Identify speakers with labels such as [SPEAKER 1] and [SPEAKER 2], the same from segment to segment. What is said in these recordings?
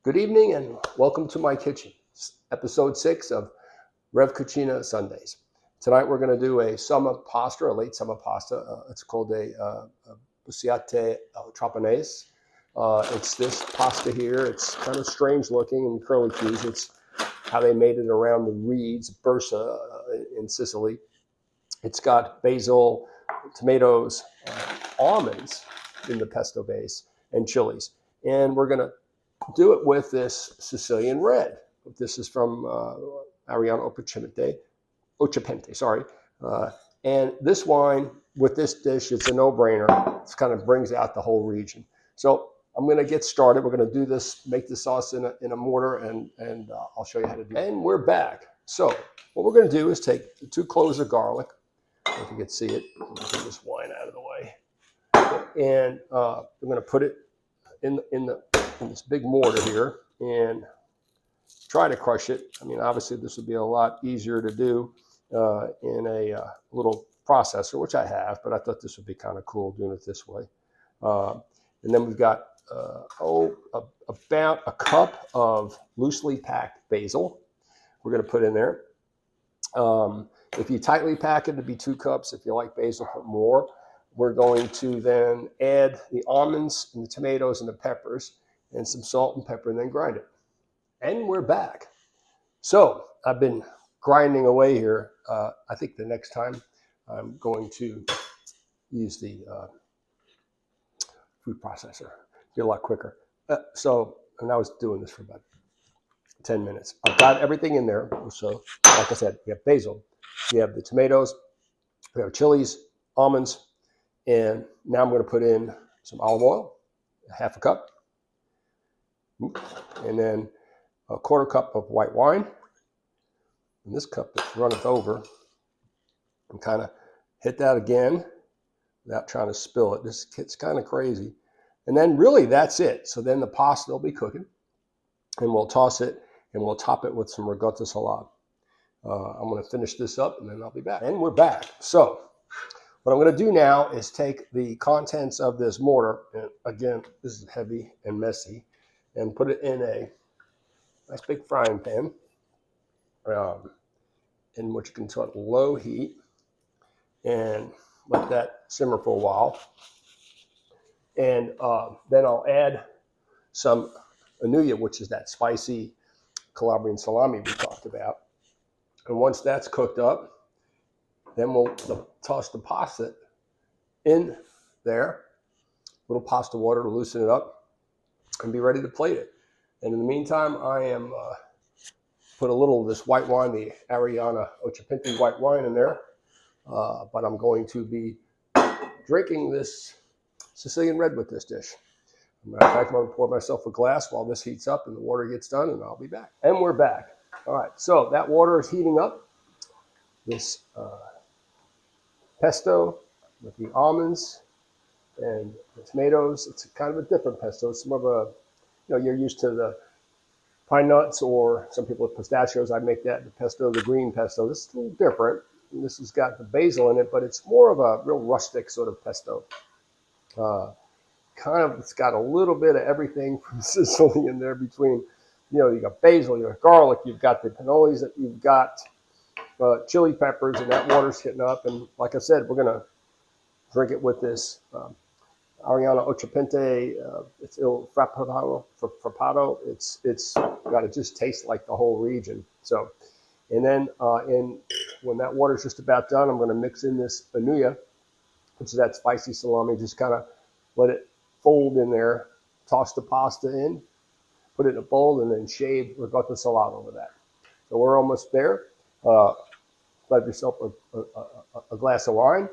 [SPEAKER 1] Good evening and welcome to my kitchen. Episode 6 of REV Cucina Sundays. Tonight we're going to do a summer pasta, a late summer pasta. It's called a Busiate Trapanese. It's this pasta here. It's kind of strange looking and curly cues. It's how they made it around the reeds, bursa in Sicily. It's got basil, tomatoes, almonds in the pesto base, and chilies. And we're going to do it with this Sicilian red. This is from alla Occhipente, sorry. And this wine with this dish, it's a no-brainer. It kind of brings out the whole region. So I'm going to get started. We're going to do this, make the sauce in a mortar, and I'll show you how to do it. And we're back. So what we're going to do is take 2 cloves of garlic. If you can see it, get this wine out of the way. And we're going to put it in this big mortar here and try to crush it. I mean, obviously this would be a lot easier to do in a little processor, which I have, but I thought this would be kind of cool doing it this way. And then we've got about a cup of loosely packed basil we're going to put in there. If you tightly pack it, it'd be 2 cups. If you like basil, put more. We're going to then add the almonds and the tomatoes and the peppers and some salt and pepper, and then grind it. And we're back. So I've been grinding away here. I think the next time I'm going to use the food processor. Be a lot quicker. And I was doing this for about 10 minutes. I've got everything in there. So like I said, we have basil, we have the tomatoes, we have chilies, almonds, and now I'm going to put in some olive oil, ½ a cup, and then a ¼ cup of white wine. And this cup is runneth over. And kind of hit that again without trying to spill it. This gets kind of crazy. And then really that's it. So then the pasta will be cooking, and we'll toss it and we'll top it with some ricotta salad. I'm going to finish this up and then I'll be back. And we're back. So what I'm going to do now is take the contents of this mortar, and again, this is heavy and messy, and put it in a nice big frying pan, in which you can put low heat, and let that simmer for a while. And then I'll add some alla, which is that spicy Calabrian salami we talked about. And once that's cooked up, then we'll toss the pasta in there, a little pasta water to loosen it up, and be ready to plate it. And in the meantime, I am put a little of this white wine, the alla Occhipente white wine in there, but I'm going to be drinking this Sicilian red with this dish. In fact, I'm going to pour myself a glass while this heats up and the water gets done, and I'll be back. And we're back. All right, so that water is heating up. This pesto with the almonds and the tomatoes. It's kind of a different pesto. It's more of a, you're used to the pine nuts, or some people with pistachios. I make that the pesto, the green pesto. This is a little different. And this has got the basil in it, but it's more of a real rustic sort of pesto. It's got a little bit of everything from Sicily in there between, you got basil, you got garlic, you've got the cannolis, that you've got chili peppers, and that water's hitting up. And like I said, we're going to drink it with this alla Occhipente. It's il frappato. It's got to just taste like the whole region. So, and then when that water's just about done, I'm going to mix in this alla, which is that spicy salami. Just kind of let it fold in there. Toss the pasta in, put it in a bowl, and then shave ricotta salad over that. So we're almost there. Grab yourself a glass of wine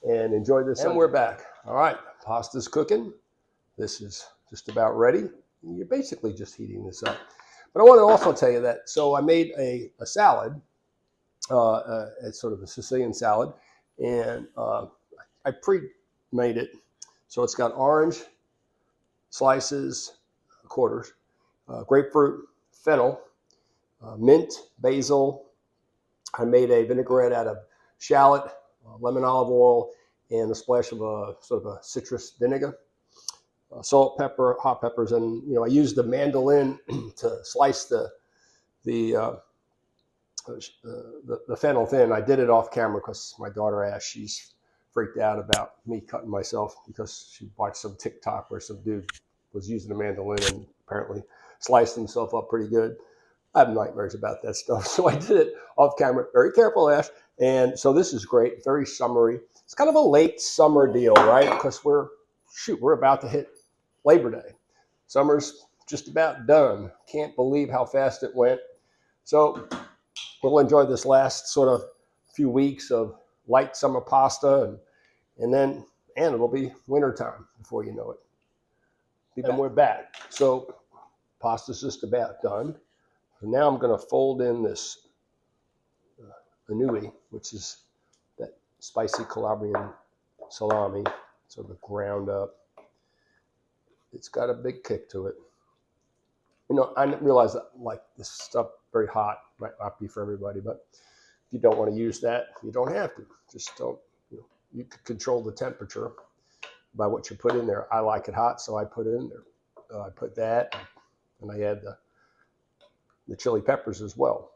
[SPEAKER 1] and enjoy this. And we're back. All right, pasta's cooking. This is just about ready. You're basically just heating this up. But I want to also tell you that, so I made a salad. It's sort of a Sicilian salad, and I pre-made it. So it's got orange slices, quarters, grapefruit, fennel, mint, basil. I made a vinaigrette out of shallot, lemon olive oil, and a splash of a sort of a citrus vinegar. salt, pepper, hot peppers, and I used the mandolin to slice the fennel thin. I did it off camera because my daughter asked. She's freaked out about me cutting myself because she watched some TikTok where some dude was using a mandolin and apparently sliced himself up pretty good. I have nightmares about that stuff, so I did it off camera. Very careful, Ash. And so this is great, very summery. It's kind of a late summer deal, right? Because we're about to hit Labor Day. Summer's just about done. Can't believe how fast it went. So we'll enjoy this last sort of few weeks of light summer pasta, and then it'll be wintertime before you know it. And we're back. So pasta's just about done. So now I'm going to fold in this annui, which is that spicy Calabrian salami, sort of ground up. It's got a big kick to it. I realize that like this stuff very hot might not be for everybody, but if you don't want to use that, you don't have to. Just don't. You can control the temperature by what you put in there. I like it hot, so I put it in there. I put that, and I add the chili peppers as well.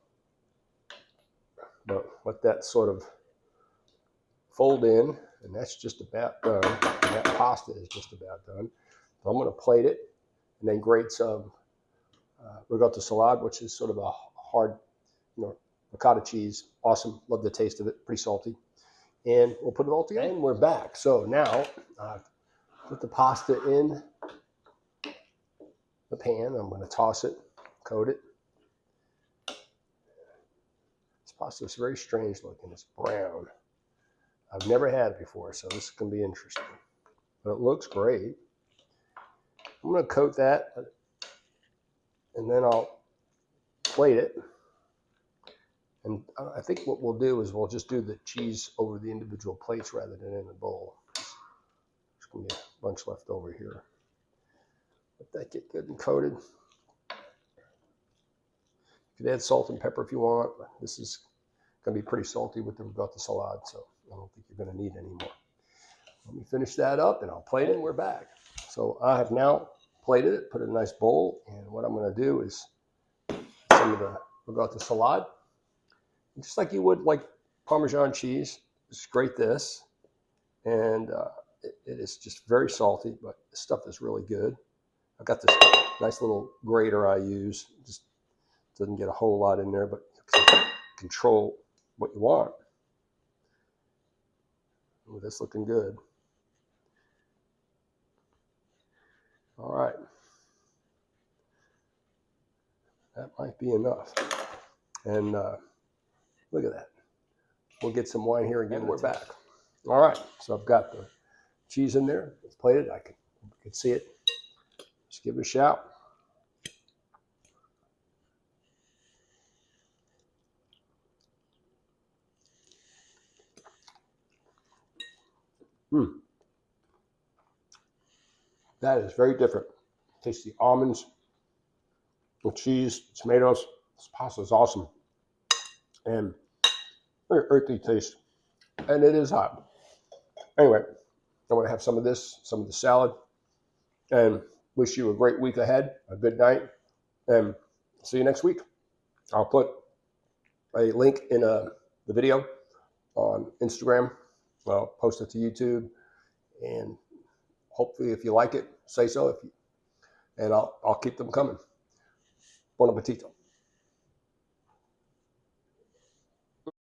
[SPEAKER 1] But let that sort of fold in, and that's just about done. And that pasta is just about done. So I'm going to plate it, and then grate some ricotta salad, which is sort of a hard, ricotta cheese. Awesome. Love the taste of it. Pretty salty. And we'll put it all together. And we're back. So now I've put the pasta in the pan. I'm going to toss it, coat it. This pasta is very strange looking. It's brown. I've never had it before, so this is going to be interesting. But it looks great. I'm going to coat that, and then I'll plate it. And I think what we'll do is we'll just do the cheese over the individual plates rather than in a bowl. There's going to be a bunch left over here. Let that get good and coated. You could add salt and pepper if you want. This is going to be pretty salty with the ricotta salad, so I don't think you're going to need any more. Let me finish that up, and I'll plate it, and we're back. So I have now plated it, put it in a nice bowl, and what I'm going to do is some of the ricotta salad. Just like you would like Parmesan cheese, just grate this, and it is just very salty, but the stuff is really good. I've got this nice little grater I use. Just doesn't get a whole lot in there, but you can control what you want. Ooh, that's looking good. All right. That might be enough. And look at that. We'll get some wine here again. We're back. All right. So I've got the cheese in there. It's plated. You can see it. Just give it a shout. That is very different. Taste the almonds, the cheese, tomatoes. This pasta is awesome. And very earthy taste. And it is hot. Anyway, I'm going to have some of this, some of the salad, and wish you a great week ahead, a good night, and see you next week. I'll put a link in the video on Instagram. I'll post it to YouTube, and hopefully if you like it, say so. And I'll keep them coming. Buon appetito.